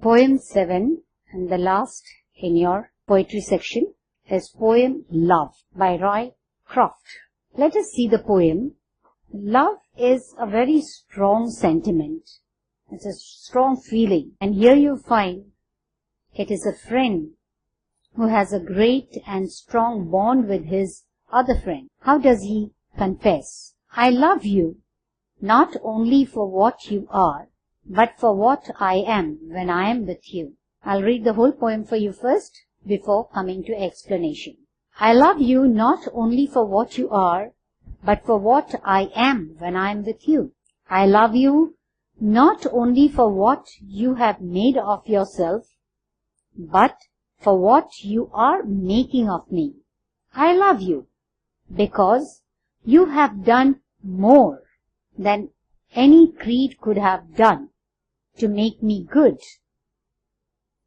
Poem 7 and the last in your poetry section is poem Love by Roy Croft. Let us see the poem. Love is a very strong sentiment. It's a strong feeling. And here you find it is a friend who has a great and strong bond with his other friend. How does he confess? I love you not only for what you are, but for what I am when I am with you. I'll read the whole poem for you first before coming to explanation. I love you not only for what you are, but for what I am when I am with you. I love you not only for what you have made of yourself, but for what you are making of me. I love you because you have done more than any creed could have done to make me good,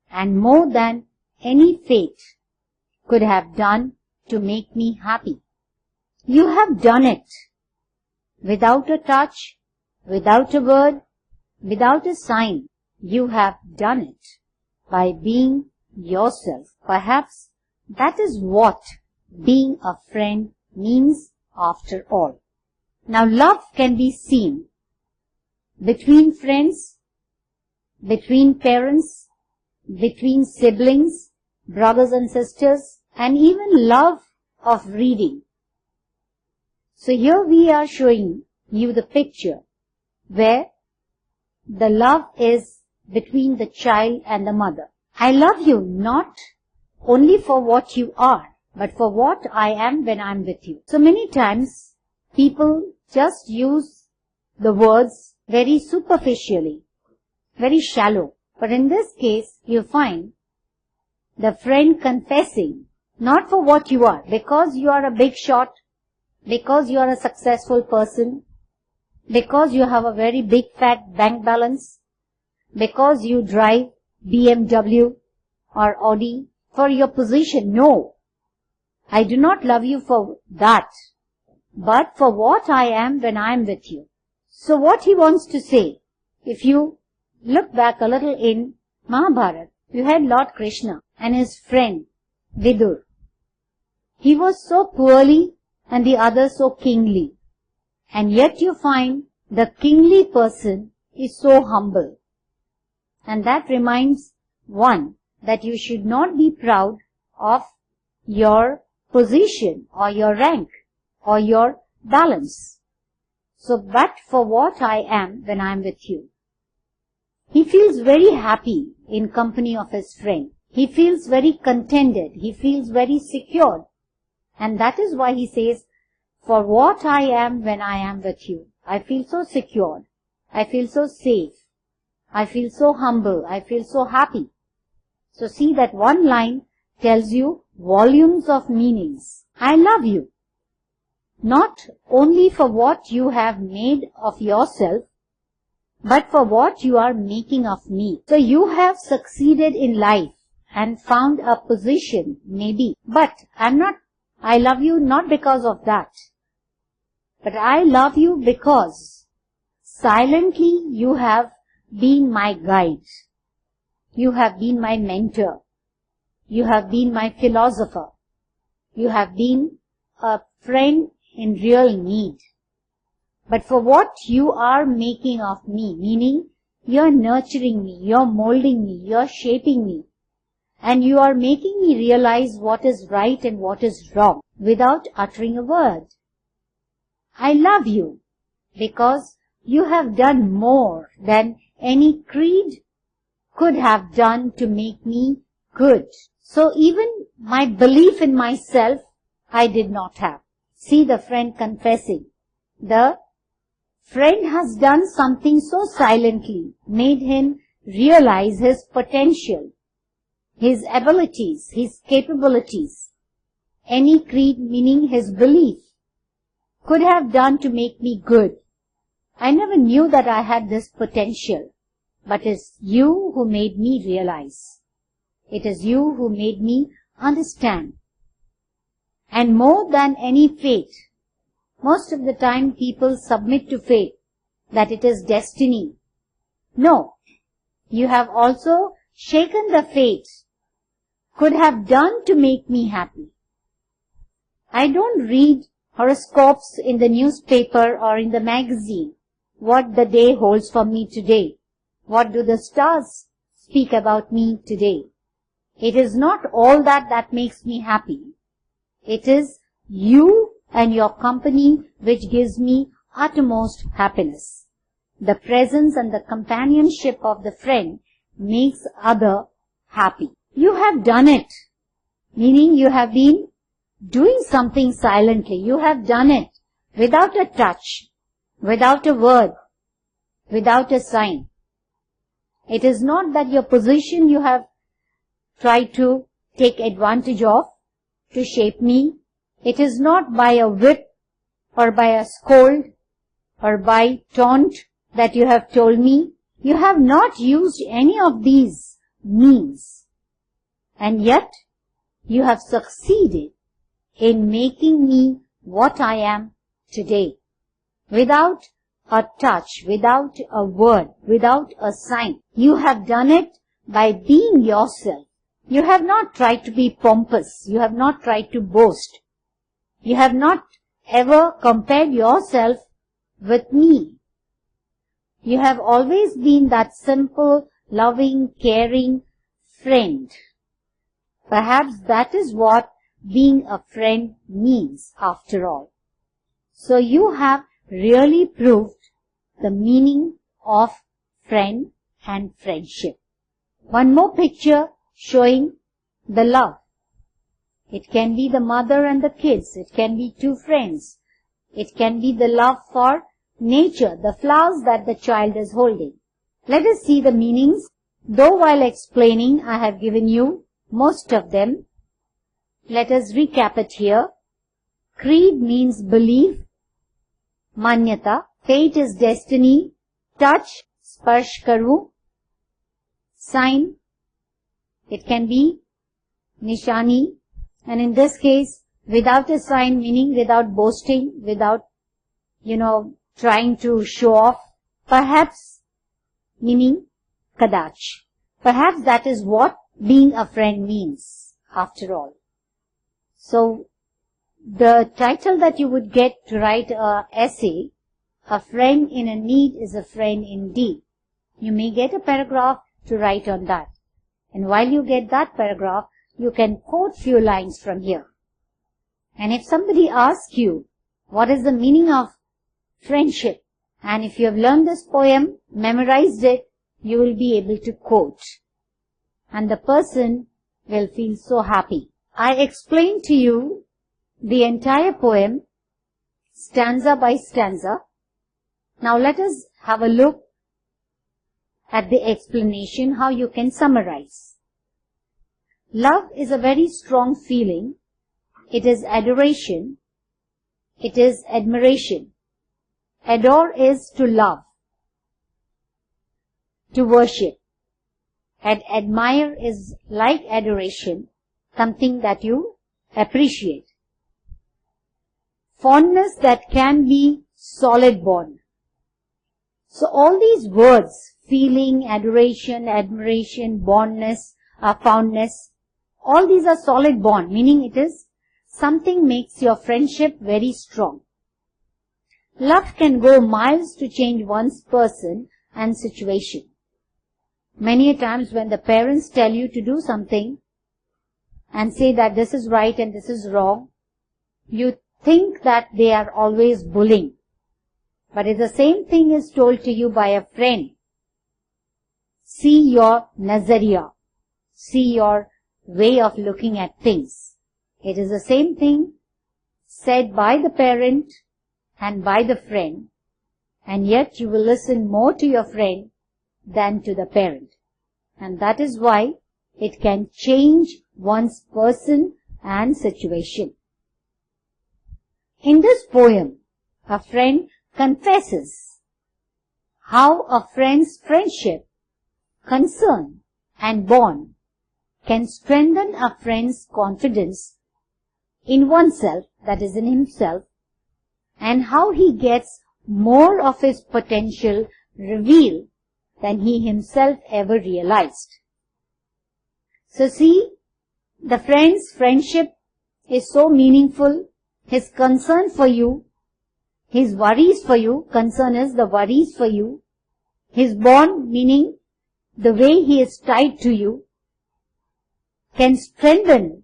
and more than any fate could have done to make me happy. You have done it without a touch, without a word, without a sign. You have done it by being yourself. Perhaps that is what being a friend means after all. Now, love can be seen between friends, between parents, between siblings, brothers and sisters, and even love of reading. So here we are showing you the picture where the love is between the child and the mother. I love you not only for what you are, but for what I am when I am with you. So many times people just use the words very superficially, very shallow. But in this case, you find the friend confessing not for what you are, because you are a big shot, because you are a successful person, because you have a very big fat bank balance, because you drive BMW or Audi, for your position. No, I do not love you for that, but for what I am when I am with you. So what he wants to say, if you look back a little in Mahabharata, you had Lord Krishna and his friend Vidur. He was so poorly and the other so kingly. And yet you find the kingly person is so humble. And that reminds one that you should not be proud of your position or your rank or your balance. So, but for what I am when I am with you. He feels very happy in company of his friend. He feels very contented. He feels very secured. And that is why he says, for what I am when I am with you. I feel so secured. I feel so safe. I feel so humble. I feel so happy. So see that one line tells you volumes of meanings. I love you not only for what you have made of yourself, but for what you are making of me. So you have succeeded in life and found a position, maybe. But I love you not because of that. But I love you because silently you have been my guide. You have been my mentor. You have been my philosopher. You have been a friend in real need. But for what you are making of me, meaning you are nurturing me, you are molding me, you are shaping me, and you are making me realize what is right and what is wrong without uttering a word. I love you because you have done more than any creed could have done to make me good. So even my belief in myself, I did not have. See the friend confessing. The friend has done something so silently, made him realize his potential, his abilities, his capabilities. Any creed, meaning his belief, could have done to make me good. I never knew that I had this potential, but it's you who made me realize. It is you who made me understand. And more than any fate, most of the time people submit to fate, that it is destiny. No, you have also shaken the fate could have done to make me happy. I don't read horoscopes in the newspaper or in the magazine. What the day holds for me today. What do the stars speak about me today? It is not all that makes me happy. It is you and your company which gives me utmost happiness. The presence and the companionship of the friend makes other happy. You have done it, meaning you have been doing something silently. You have done it without a touch, without a word, without a sign. It is not that your position you have tried to take advantage of to shape me. It is not by a whip or by a scold or by taunt that you have told me. You have not used any of these means. And yet, you have succeeded in making me what I am today. Without a touch, without a word, without a sign. You have done it by being yourself. You have not tried to be pompous. You have not tried to boast. You have not ever compared yourself with me. You have always been that simple, loving, caring friend. Perhaps that is what being a friend means after all. So you have really proved the meaning of friend and friendship. One more picture showing the love. It can be the mother and the kids. It can be two friends. It can be the love for nature, the flowers that the child is holding. Let us see the meanings. Though while explaining, I have given you most of them. Let us recap it here. Creed means belief. Manyata. Fate is destiny. Touch. Sparsh karu. Sign. It can be nishani. And in this case, without a sign, meaning without boasting, without, trying to show off. Perhaps, meaning kadach. Perhaps that is what being a friend means, after all. So, the title that you would get to write an essay, A Friend in a Need is a Friend Indeed. You may get a paragraph to write on that. And while you get that paragraph, you can quote few lines from here. And if somebody asks you, what is the meaning of friendship? And if you have learned this poem, memorized it, you will be able to quote. And the person will feel so happy. I explained to you the entire poem, stanza by stanza. Now let us have a look at the explanation, how you can summarize. Love is a very strong feeling. It is adoration. It is admiration. Adore is to love, to worship. And admire is like adoration, something that you appreciate. Fondness that can be solid bond. So all these words, feeling, adoration, admiration, bondness, fondness, all these are solid bond, meaning it is something makes your friendship very strong. Love can go miles to change one's person and situation. Many a times when the parents tell you to do something and say that this is right and this is wrong, you think that they are always bullying. But if the same thing is told to you by a friend, see your nazariya, see your way of looking at things. It is the same thing said by the parent and by the friend, and yet you will listen more to your friend than to the parent. And that is why it can change one's person and situation. In this poem, a friend confesses how a friend's friendship, concern, and bond can strengthen a friend's confidence in oneself, that is in himself, and how he gets more of his potential revealed than he himself ever realized. So see, the friend's friendship is so meaningful. His concern for you, his worries for you, concern is the worries for you. His bond, meaning the way he is tied to you, can strengthen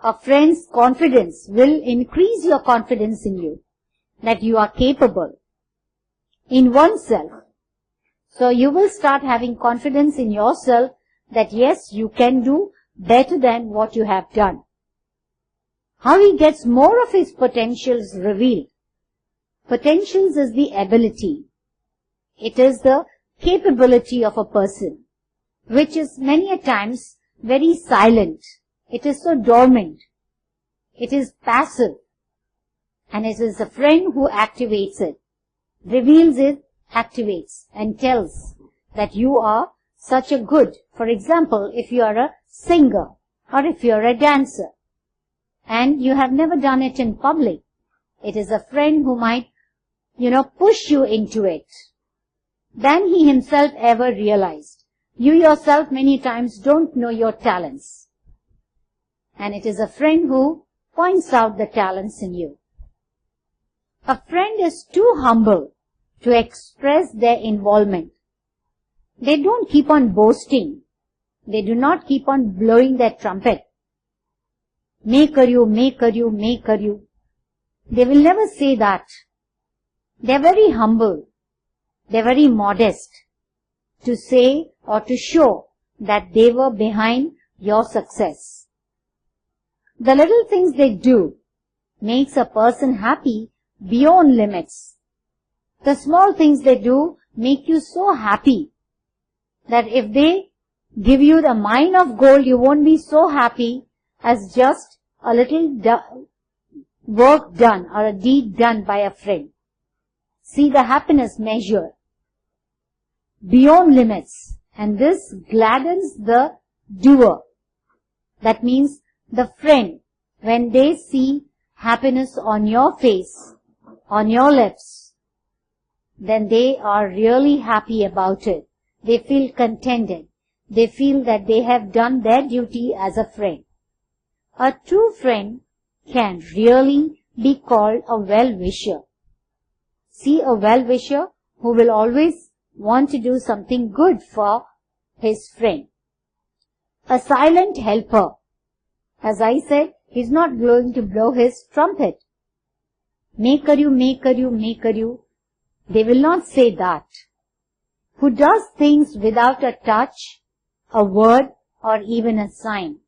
a friend's confidence, will increase your confidence in you, that you are capable in oneself. So you will start having confidence in yourself that yes, you can do better than what you have done. How he gets more of his potentials revealed. Potentials is the ability. It is the capability of a person, which is many a times very silent. It is so dormant. It is passive. And it is a friend who activates it, reveals it, activates, and tells that you are such a good. For example, if you are a singer or if you are a dancer and you have never done it in public, it is a friend who might, push you into it. Than he himself ever realized. You yourself many times don't know your talents. And it is a friend who points out the talents in you. A friend is too humble to express their involvement. They don't keep on boasting. They do not keep on blowing their trumpet. Main kariyo, main kariyo, main kariyo. They will never say that. They are very humble. They are very modest to say or to show that they were behind your success. The little things they do makes a person happy beyond limits. The small things they do make you so happy that if they give you the mine of gold, you won't be so happy as just a little work done or a deed done by a friend. See the happiness measure beyond limits, and this gladdens the doer. That means the friend, when they see happiness on your face, on your lips, then they are really happy about it. They feel contented. They feel that they have done their duty as a friend. A true friend can really be called a well-wisher. See, a well-wisher who will always want to do something good for his friend. A silent helper. As I said, he's not going to blow his trumpet. Main kariyo, main kariyo, main kariyo. They will not say that. Who does things without a touch, a word, or even a sign.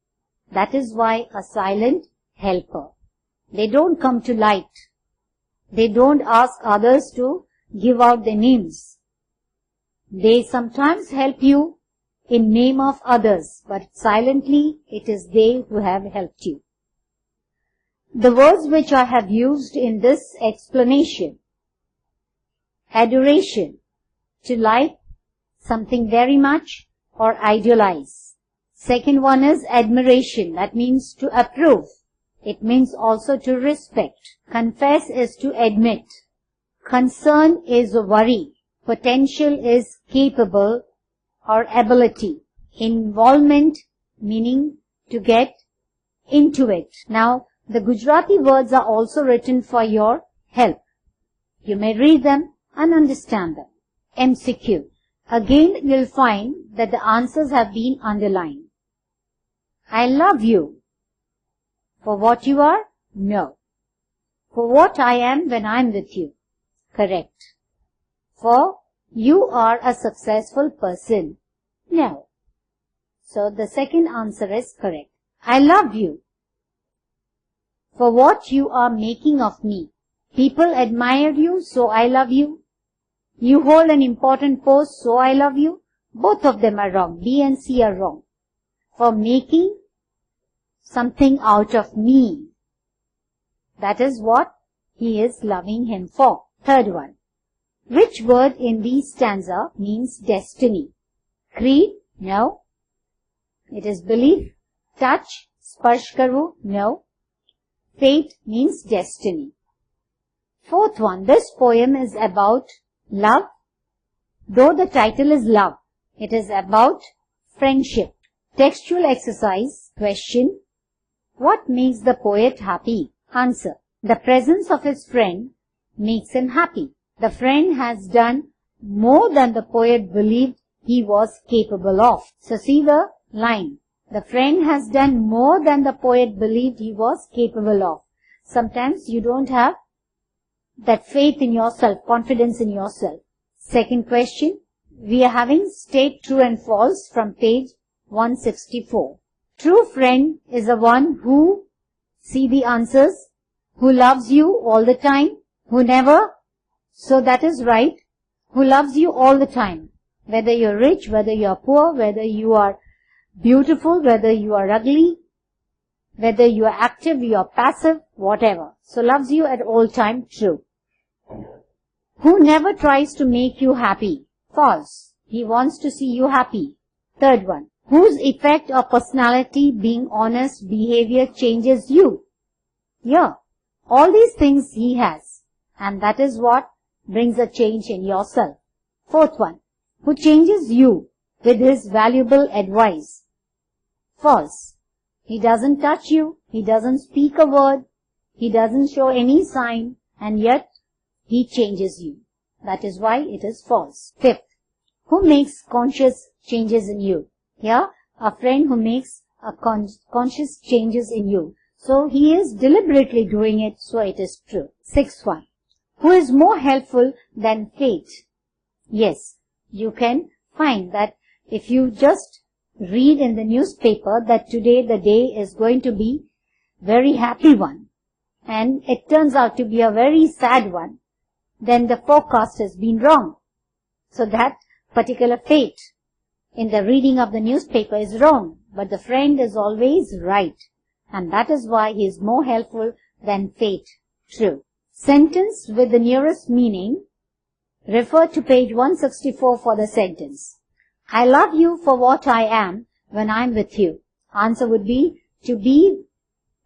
That is why a silent helper. They don't come to light. They don't ask others to give out their names. They sometimes help you in name of others, but silently it is they who have helped you. The words which I have used in this explanation: adoration, to like something very much or idealize. Second one is admiration, that means to approve. It means also to respect. Confess is to admit. Concern is worry. Potential is capable or ability. Involvement meaning to get into it. Now, the Gujarati words are also written for your help. You may read them and understand them. MCQ. Again, you'll find that the answers have been underlined. I love you. For what you are? No. For what I am when I'm with you? Correct. For you are a successful person? No. So the second answer is correct. I love you. For what you are making of me? People admire you, so I love you. You hold an important post, so I love you. Both of them are wrong. B and C are wrong. For making something out of me. That is what he is loving him for. Third one. Which word in these stanza means destiny? Creed? No. It is belief. Touch? Sparsh karu? No. Fate means destiny. Fourth one. This poem is about love. Though the title is love, it is about friendship. Textual exercise. Question. What makes the poet happy? Answer. The presence of his friend makes him happy. The friend has done more than the poet believed he was capable of. So see the line. The friend has done more than the poet believed he was capable of. Sometimes you don't have that faith in yourself, confidence in yourself. Second question. We are having state true and false from page 164. True friend is the one who, see the answers, who loves you all the time, who never, so that is right, who loves you all the time. Whether you're rich, whether you're poor, whether you are beautiful, whether you are ugly, whether you are active, you are passive, whatever. So loves you at all time, true. Who never tries to make you happy, false. He wants to see you happy. Third one. Whose effect or personality, being honest, behavior changes you. Yeah. All these things he has. And that is what brings a change in yourself. Fourth one. Who changes you with his valuable advice. False. He doesn't touch you. He doesn't speak a word. He doesn't show any sign. And yet, he changes you. That is why it is false. Fifth. Who makes conscious changes in you? Yeah, a friend who makes a conscious changes in you. So he is deliberately doing it, so it is true. Sixth one. Who is more helpful than fate? Yes, you can find that if you just read in the newspaper that today the day is going to be very happy one, and it turns out to be a very sad one, then the forecast has been wrong. So that particular fate in the reading of the newspaper is wrong, but the friend is always right, and that is why he is more helpful than fate. True. Sentence with the nearest meaning. Refer to page 164 for the sentence. I love you for what I am when I am with you. Answer would be, to be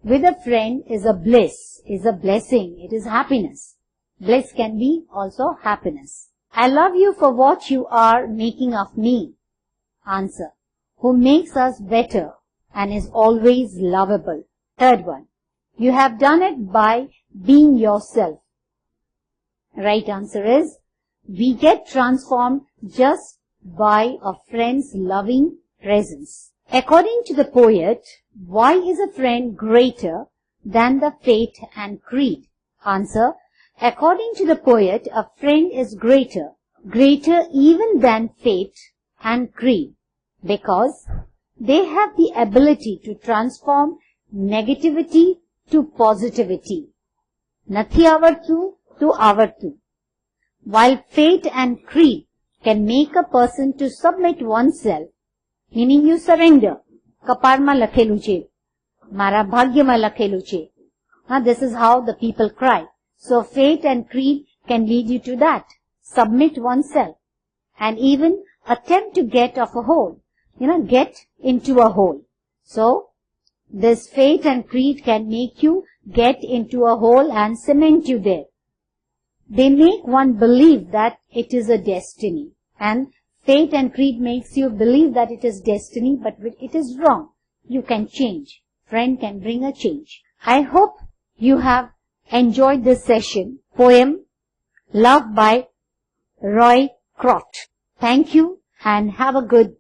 with a friend is a bliss, is a blessing, it is happiness. Bliss can be also happiness. I love you for what you are making of me. Answer. Who makes us better and is always lovable. Third one. You have done it by being yourself. Right answer is, we get transformed just by a friend's loving presence. According to the poet, why is a friend greater than the fate and creed? Answer. According to the poet, a friend is greater even than fate and creed, because they have the ability to transform negativity to positivity. Nathi avartu to avartu. While fate and creed can make a person to submit oneself, meaning you surrender. Kaparma lakhelu che, mara bhagyama lakhelu che. This is how the people cry. So fate and creed can lead you to that. Submit oneself and even attempt to get off a hole. Get into a hole. So this fate and creed can make you get into a hole and cement you there. They make one believe that it is a destiny. And fate and creed makes you believe that it is destiny, but it is wrong. You can change. Friend can bring a change. I hope you have enjoyed this session. Poem Love by Roy Croft. Thank you and have a good